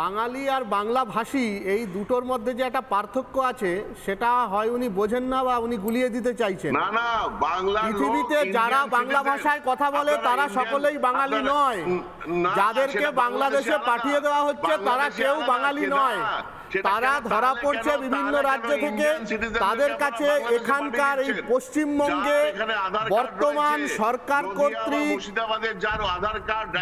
বাঙালি আর বাংলা ভাষী এই দুটোর মধ্যে যে একটা পার্থক্য আছে সেটা হয় উনি বোঝেন না বা উনি গুলিয়ে দিতে চাইছেন। না না, বাংলা পৃথিবীতে যারা বাংলা ভাষায় কথা বলে তারা সকলেই বাঙালি নয়, যাদেরকে বাংলাদেশে পাঠিয়ে দেওয়া হচ্ছে তারা কেউ বাঙালি নয়, তারা ধরা পড়ছে বিভিন্ন রাজ্য থেকে। তাদের কাছে এখানকার এই পশ্চিমবঙ্গে বর্তমান সরকার কর্তৃক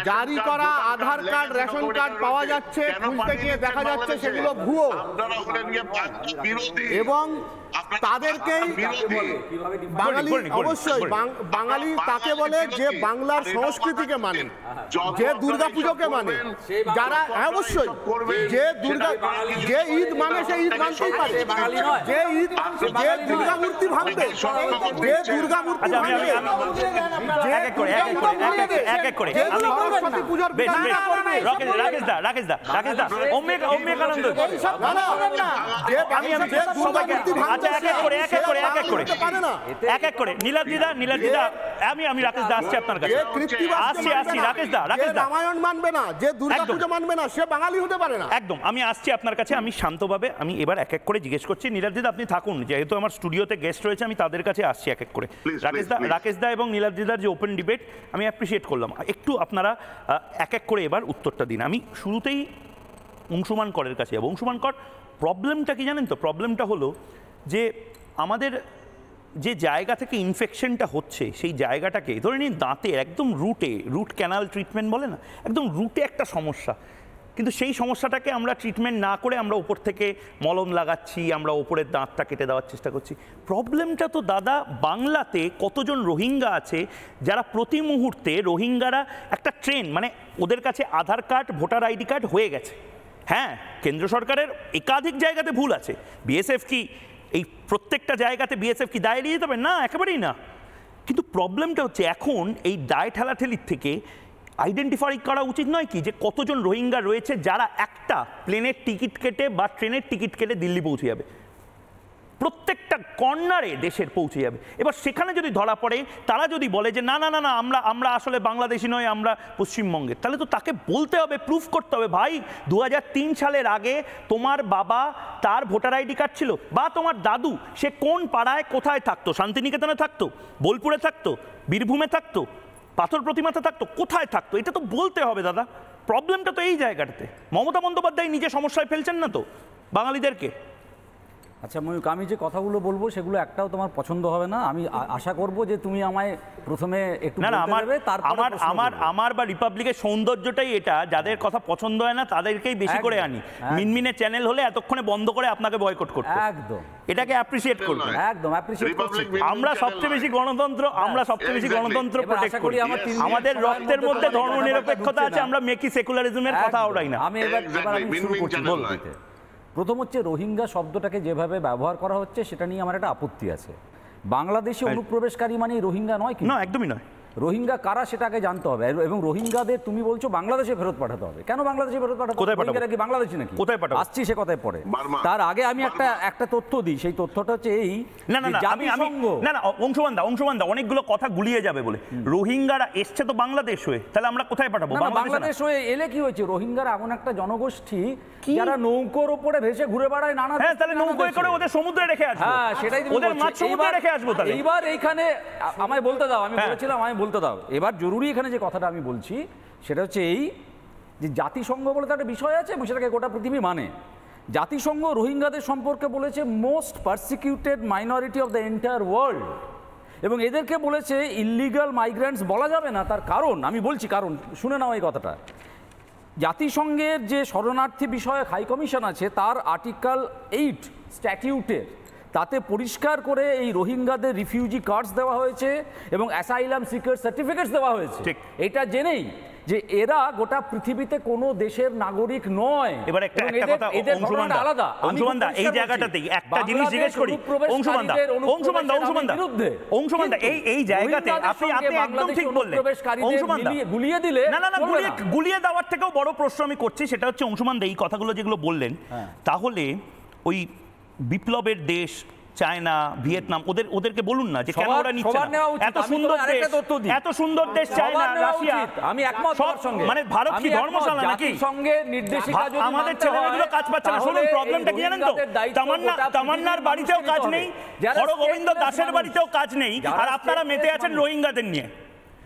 জারি করা আধার কার্ড, রেশন কার্ড পাওয়া যাচ্ছে, খুঁজতে গিয়ে দেখা যাচ্ছে সেগুলো ভুয়ো, এবং তাদেরকেই বাঙালি, অবশ্যই বাঙালি তাকে বলে যে বাংলার সংস্কৃতিকে মানে, যে দুর্গাপুজোকে মানে, যারা অবশ্যই যে যে ঈদ মানে সেই ঈদ মানতেই পারে, যে ঈদ যে দুর্গা মূর্তি ভাঙবে, যে দুর্গা মূর্তি ভাঙবে, সরস্বতী পুজোর রামায়ণ মানবে না, যে দুর্গাপূজা মানবে না, সে বাঙালি হতে পারে না। একদম, আমি আসছি আপনার কাছে, আমি শান্তভাবে আমি এবার এক এক করে জিজ্ঞেস করছি। নীলাদ্রিদা আপনি থাকুন, যেহেতু আমার স্টুডিওতে গেস্ট রয়েছে আমি তাদের কাছে আসছি এক এক করে। রাকেশদা এবং নীলাদ্রিদার যে ওপেন ডিবেট আমি অ্যাপ্রিসিয়েট করলাম, একটু আপনারা এক এক করে এবার উত্তরটা দিন। আমি শুরুতেই অংশুমান করের কাছে যাবো। অংশুমান কর, প্রবলেমটা কি জানেন তো? প্রবলেমটা হলো যে আমাদের যে জায়গা থেকে ইনফেকশনটা হচ্ছে সেই জায়গাটাকে ধরে নিন দাঁতের একদম রুট ক্যানাল ট্রিটমেন্ট বলে না, একদম রুটে একটা সমস্যা, কিন্তু সেই সমস্যাটাকে আমরা ট্রিটমেন্ট না করে আমরা ওপর থেকে মলম লাগাচ্ছি, আমরা ওপরের দাঁতটা কেটে দেওয়ার চেষ্টা করছি। প্রবলেমটা তো দাদা বাংলাতে কতজন রোহিঙ্গা আছে যারা প্রতি মুহূর্তে, রোহিঙ্গারা একটা ট্রেন, মানে ওদের কাছে আধার কার্ড, ভোটার আইডি কার্ড হয়ে গেছে। হ্যাঁ, কেন্দ্র সরকারের একাধিক জায়গাতে ভুল আছে। বিএসএফ কি এই প্রত্যেকটা জায়গাতে বিএসএফ কি দায় এড়িয়ে যাবে? না, একেবারেই না। কিন্তু প্রবলেমটা হচ্ছে এখন এই দায় ঠেলাঠেলির থেকে আইডেন্টিফাই করা উচিত নয় কি যে কতজন রোহিঙ্গা রয়েছে যারা একটা প্লেনের টিকিট কেটে বা ট্রেনের টিকিট কেটে দিল্লি পৌঁছে যাবে, প্রত্যেকটা কর্নারে দেশের পৌঁছে যাবে। এবার সেখানে যদি ধরা পড়ে, তারা যদি বলে যে না না না না আমরা আসলে বাংলাদেশি নয়, আমরা পশ্চিমবঙ্গের, তাহলে তো তাকে বলতে হবে, প্রুফ করতে হবে, ভাই 2003 সালের আগে তোমার বাবা তার ভোটার আইডি কার্ড ছিল, বা তোমার দাদু সে কোন পাড়ায় কোথায় থাকতো, শান্তিনিকেতনে থাকতো, বোলপুরে থাকতো, বীরভূমে থাকতো, পাথর প্রতিমাতে থাকতো, কোথায় থাকতো, এটা তো বলতে হবে দাদা। প্রবলেমটা তো এই জায়গাটাতে। মমতা বন্দ্যোপাধ্যায় নিজে সমস্যায় ফেলছেন না তো বাঙালিদেরকে? আচ্ছা ময়ূক, আমি যে কথাগুলো বলবো সেগুলো একটাও তোমার পছন্দ হবে না। আমি আশা করব যে তুমি আমায় প্রথমে একটু না আমার বা রিপাবলিকের সৌন্দর্যটাই এটা, যাদের কথা পছন্দ হয় না তাদেরকেই বেশি করে আনি। মিনমিনে চ্যানেল হলে এতক্ষণে বন্ধ করে আপনাকে বয়কট করতে, একদম এটাকে অ্যাপ্রিসিয়েট করব, একদম অ্যাপ্রিসিয়েট করছি। আমরা সবচেয়ে বেশি গণতন্ত্র, আমরা সবচেয়ে বেশি গণতন্ত্র প্রোটেক্ট করি, আমাদের রক্তের মধ্যে ধর্মনিরপেক্ষতা আছে, আমরা মেকি সেকুলারিজমের কথা ওড়াই না। আমি এবার শুরু করছি বলতে। প্রথম হচ্ছে রোহিঙ্গা শব্দটাকে যেভাবে ব্যবহার করা হচ্ছে সেটা নিয়ে আমার একটা আপত্তি আছে। বাংলাদেশে অনুপ্রবেশকারী মানে রোহিঙ্গা নয়, কি না? একদমই নয়। রোহিঙ্গা কারা সেটাকে জানতে হবে, এবং রোহিঙ্গাদের তুমি বলছো বাংলাদেশে ফেরত পাঠাতে হবে। কেন বাংলাদেশে ফেরত পাঠাতে হবে? রোহিঙ্গারা কি বাংলাদেশি নাকি? কোথায় পাঠাবো? আসছি সে কথায় পরে। তার আগে আমি একটা তথ্য দিই। সেই তথ্যটা হচ্ছে এই, না অংশুমান দা অনেকগুলো কথা গুলিয়ে যাবে বলে। রোহিঙ্গারা এসছে তো বাংলাদেশ হয়ে, তাহলে আমরা কোথায় পাঠাবো? বাংলাদেশ হয়ে এলে কি হয়েছে? রোহিঙ্গারা এমন একটা জনগোষ্ঠী যারা নৌকোর উপরে ভেসে ঘুরে বেড়ায় নানা। হ্যাঁ, তাহলে নৌকোয় করে ওদের সমুদ্রে রেখে আসবো। হ্যাঁ, সেটাই ওদের মাছ সমুদ্রে রেখে আসবো। তাহলে এইবার এইখানে আমায় বলতে দাও, আমি বলেছিলাম আমায় বলতে দাও। এবার জরুরি এখানে যে কথাটা আমি বলছি সেটা হচ্ছে এই, যে জাতিসংঘ বলে তো একটা বিষয় আছে এবং সেটাকে গোটা পৃথিবী মানে। জাতিসংঘ রোহিঙ্গাদের সম্পর্কে বলেছে most persecuted minority of the entire world, এবং এদেরকে বলেছে ইললিগাল মাইগ্রেন্টস বলা যাবে না। তার কারণ আমি বলছি, কারণ শুনে নাও এই কথাটা। জাতিসংঘের যে শরণার্থী বিষয়ক হাই কমিশন আছে তার আর্টিকেল 8 স্ট্যাটিউটের, তাতে পরিষ্কার করে এই রোহিঙ্গাদের রিফিউজি কার্ডস দেওয়া হয়েছে এবং অ্যাসাইলাম সিকার সার্টিফিকেটস দেওয়া হয়েছে। এটা জেনেই যে এরা গোটা পৃথিবীতে কোনো দেশের নাগরিক নয়। এবার একটা কথা আলাদা, এই জায়গাটাতেই একটা জিনিস জিজ্ঞেস করি অংশুমান দা, এই জায়গাতে আপনি একদম ঠিক বললেন। গুলিয়ে দিলে না, গুলিয়ে দেওয়ার থেকেও বড় প্রশ্ন আমি করছি, সেটা হচ্ছে অংশুমান দা এই কথাগুলো যেগুলো বললেন, তাহলে ওই বিপ্লবের দেশ চায়না, ভিয়েতনাম, ওদেরকে বলুন না যে কেন ওরা নিচ্ছে সবার নেওয়া না। উচিত। এত আমি সুন্দর তোমায় দেশ, আরেকটা তথ্য দিই। এত সুন্দর দেশ চায়না, সবার নেওয়া রাশিয়া, উচিত। আমি একমত সব তোমার সঙ্গে। মানে ভারত কি আমি ধর্মশালা একমত, নাকি? জাতিসংঘের নির্দেশিকা যদি আমাদের মানতে ছেলেমেয়েগুলো হয়, কাজ পাচ্ছে না। শুনুন, তাহলে প্রবলেমটা এই কি জানেন তো? রোহিঙ্গাদের দায়িত্ব গোটা তামান্নার পৃথিবীর বাড়িতেও মানুষকে কাজ নিতে নেই, হবে। যারা হরগোবিন্দ stateless দাসের মানুষ, বাড়িতেও কাজ নেই, যারা আর আপনারা stateless মেতে আছেন মানুষ। রোহিঙ্গাদের নিয়ে।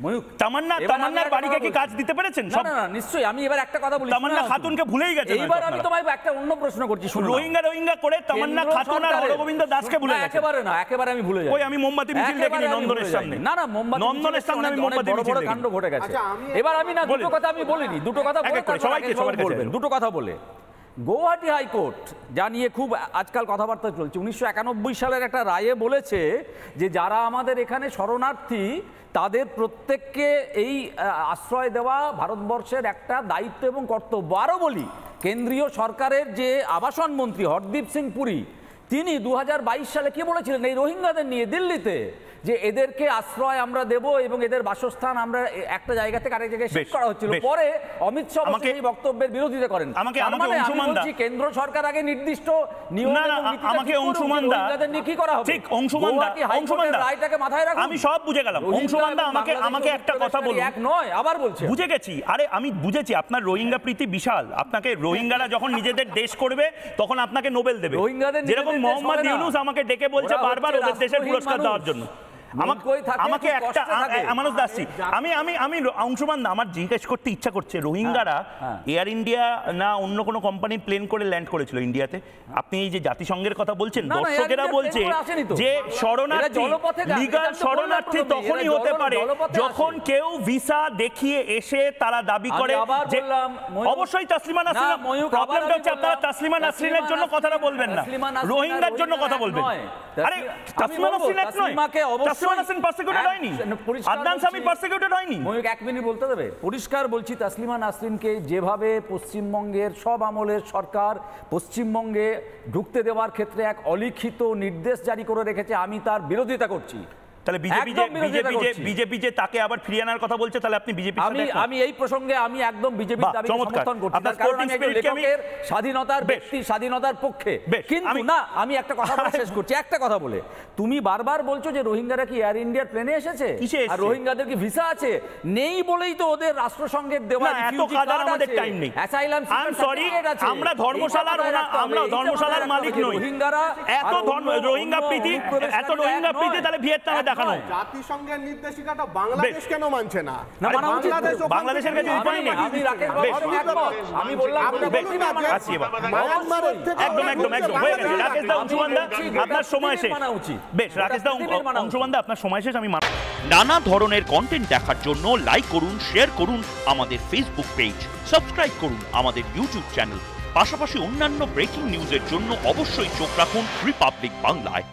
ময়ূক, তামান্নার এবার আমি একটা বাড়িকে কথা কি বলছি। কাজ দিতে পেরেছেন? না না না, নিশ্চয়ই। আমি এবার একটা কথা বলি, তামান্না শুনে খাতুনকে ভুলেই গেছেন। এইবার আমি তোমায় একটা অন্য প্রশ্ন করছি, শুনুন। রোহিঙ্গা করে তামান্না খাতুন আর হরগোবিন্দ দাসকে ভুলে গেছেন। একেবারে না, একেবারে আমি ভুলে যাই। ওই আমি মোমবাতি মিছিল দেখিনি নন্দনের সামনে। না না, মোমবাতি নন্দনের সামনে আমি মোমবাতি বড় মিছিল বড় দেখিনি। কাণ্ড ঘটে গেছে। আচ্ছা, এবার আমি না দুটো কথা আমি বলিনি, দুটো কথা বলে করে সবাইকে সবার কাছে বলবেন, দুটো কথা বলে। গৌহাটি হাইকোর্ট যা নিয়ে খুব আজকাল কথাবার্তা চলছে, 1991 সালের একটা রায়ে বলেছে যে যারা আমাদের এখানে শরণার্থী তাদের প্রত্যেককে এই আশ্রয় দেওয়া ভারতবর্ষের একটা দায়িত্ব এবং কর্তব্য। আরও বলি, কেন্দ্রীয় সরকারের যে আবাসন মন্ত্রী হরদীপ সিং পুরী, তিনি 2022 সালে কি বলেছিলেন এই রোহিঙ্গাদের নিয়ে দিল্লিতে, যে এদেরকে আশ্রয় আমরা দেব এবং এদের বাসস্থান আমরা একটা জায়গা থেকে আরেক জায়গায় শিফট করা হচ্ছিল। পরে অমিত শাহ এই বক্তব্যের বিরোধিতা করেন। কেন্দ্র সরকার আগে নির্দিষ্ট নিয়ম এবং নীতি রোহিঙ্গাদের নিয়ে কি করা হবে? ঠিক, অংশুমানদা রায়টাকে মাথায় রাখুন। আমি সব বুঝে গেলাম। অংশুমানদা আমাকে একটা কথা বলুন। এক নয়, আবার বলছে। বুঝে গেছি, আরে আমি বুঝেছি আপনার রোহিঙ্গা প্রীতি বিশাল। আপনাকে রোহিঙ্গারা যখন নিজেদের দেশ করবে তখন আপনাকে নোবেল দেবে। যেরকম মোহাম্মদ ইউনুস আমাকে ডেকে বলছে বারবার ওদের দেশের পুরস্কার দেওয়ার জন্য। আমাকে একটা মানুষ দাসী আমি অংশমান আমার জিজ্ঞেস করতে ইচ্ছা করছে, রোহিঙ্গারা এয়ার ইন্ডিয়া না অন্য কোনো কোম্পানির প্লেন করে ল্যান্ড করেছিল ইন্ডিয়াতে? আপনি এই যে জাতিসংঘের কথা বলছেন, দর্শকেরা বলছে যে শরণার্থী তখনই হতে পারে যখন কেউ ভিসা দেখিয়ে এসে তারা দাবি করে যে অবশ্যই তাসলিমা নাসরিন। প্রবলেমটা হচ্ছে আপনারা তাসলিমা নাসরিনের জন্য কথাটা বলবেন না, রোহিঙ্গার জন্য কথা বলবেন। আরে তাসলিমা নাসরিন এক নয়, পরিষ্কার বলছি, তাসলিমা নাসরিনকে যেভাবে পশ্চিমবঙ্গের সব আমলের সরকার পশ্চিমবঙ্গে ঢুকতে দেওয়ার ক্ষেত্রে এক অলিখিত নির্দেশ জারি করে রেখেছে, আমি তার বিরোধিতা করছি। তাহলে বিজেপি যে তাকে আবার ফিরিয়ে আনার কথা বলছে, তাহলে আপনি বিজেপি আমি এই প্রসঙ্গে আমি একদম বিজেপির দাবিকে সমর্থন করছি, কারণ আমি একজন লেখকের স্বাধীনতার ব্যক্তি, স্বাধীনতার পক্ষে। কিন্তু না, আমি একটা কথা বলে শেষ করছি, একটা কথা বলে। তুমি বারবার বলছো যে রোহিঙ্গারা কি এয়ার ইন্ডিয়ার প্লেনে এসেছে, আর রোহিঙ্গাদের কি ভিসা আছে? নেই বলেই তো ওদের রাষ্ট্রসংঘের দেওয়া রিফিউজি কার্ড আছে, অ্যাসাইলাম সার্টিফিকেট আছে। আমরা ধর্মশালার মালিক নই। রোহিঙ্গারা এত রোহিঙ্গা প্রীতি তাহলে ভিয়েতনামে দেখানো। জাতিসংঘের নির্দেশিকাটা বাংলাদেশ কেন মানছে না? বাংলাদেশের কাছে উপায় নেই। আমি বললাম একদম হয়ে গেছে। রাকেশ দা, অংশুমানদা, আপনার সময় শেষ। বেশ, রাকেশ দা, অংশুমানদা, আপনার সময় শেষ। আমি নানা ধরনের কন্টেন্ট দেখার জন্য লাইক করুন, শেয়ার করুন আমাদের ফেসবুক পেজ, সাবস্ক্রাইব করুন আমাদের ইউটিউব চ্যানেল। পাশাপাশি অন্যান্য ব্রেকিং নিউজের জন্য অবশ্যই চোখ রাখুন রিপাবলিক বাংলায়।